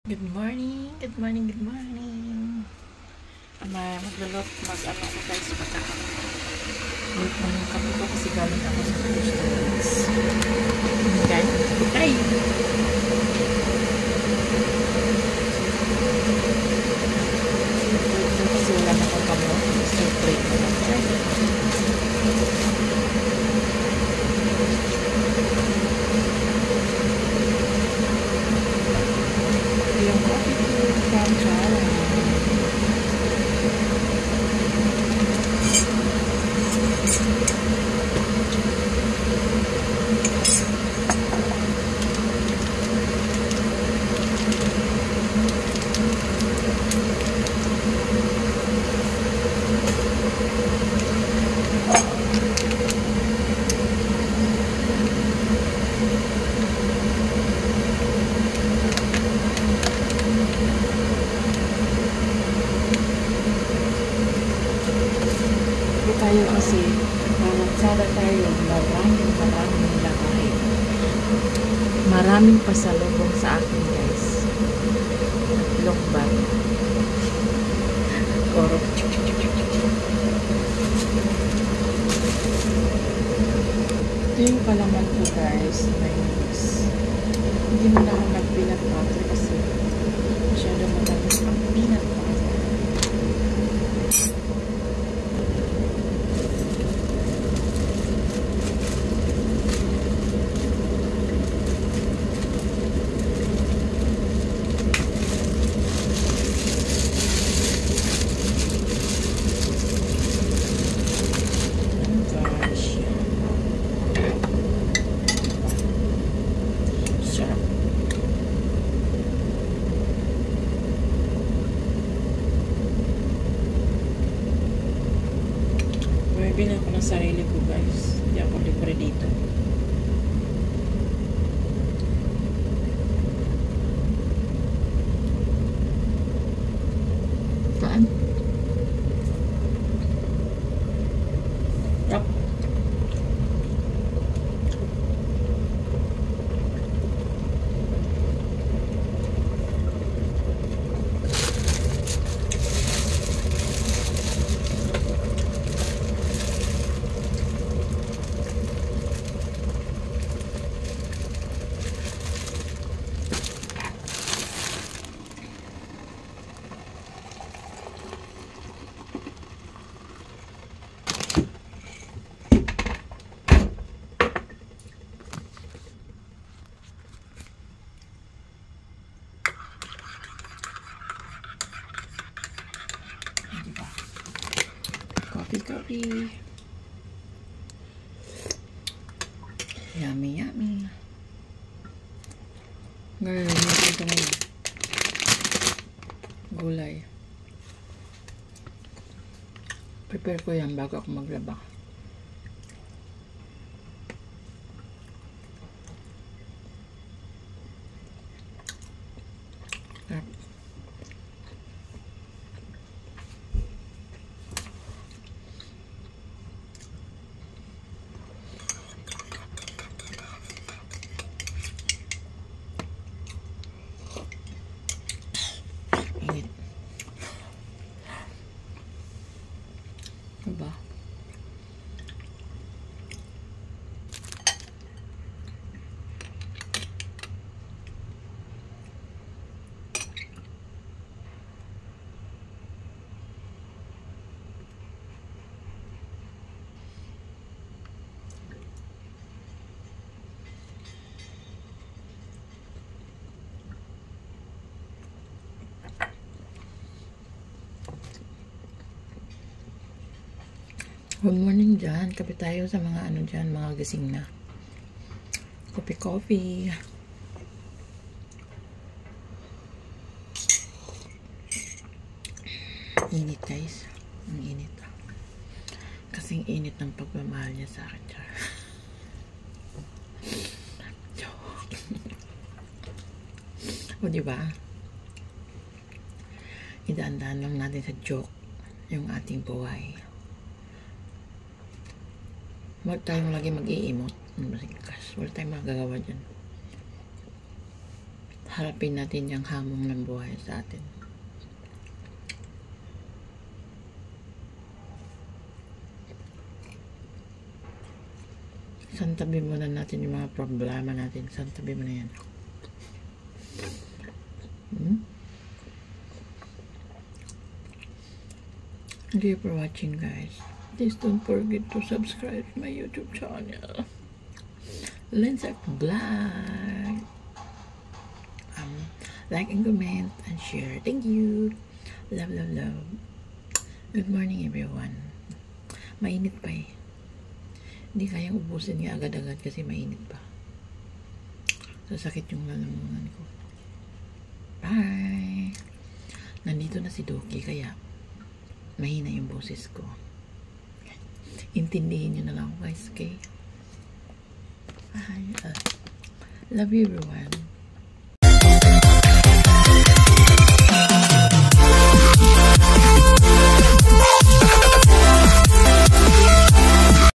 Good morning, good morning, good morning. Maglulot, mag-ano ko guys, pagkakas. Wait mo yung kape ko kasi galing ako sa Christians. Guys, ay! Kasi wala na akong kamo. So, break mo lang siya. Yung coffee ko from China. Tayo kasi magsada tayo maraming lakarin. Maraming pasalubong sa akin guys. Lokban. Korok. Ito yung palaman ko guys. Mayonnaise. Hindi mo na ako nag-peanut butter kasi masyado matamis ang peanut butter. Bili ako ng sarili ko guys. Hindi ako libre dito. Saan? Yep. Coffee. Yummy. Ngayon, ito ngayon. Gulay. Prepare ko yan bago ako maglaba. Diba? Good morning dyan. Kape tayo sa mga ano dyan, mga gising na. Coffee. Init guys. Ang init. Kasing init ng pagmamahal niya sa akin. O diba? Idaan-daan lang natin sa joke yung ating buhay. Huwag tayong lagi mag-i-emote. Wala tayong magagawa dyan. harapin natin yung hamon ng buhay sa atin. Santabi muna natin yung mga problema natin. Santabi mo na yan. Thank you for watching, guys. Please don't forget to subscribe to my YouTube channel, Lindsay Vlog. Like and comment and share. Thank you. Love, love, love. Good morning, everyone. Mainit pa eh. Hindi kayang ubusin nga agad-agad kasi mainit pa. Sasakit yung lalamunan ko. Bye! Nandito na si Doki kaya mahina yung boses ko. Intindihin nyo na lang guys, okay? Bye! Love you everyone.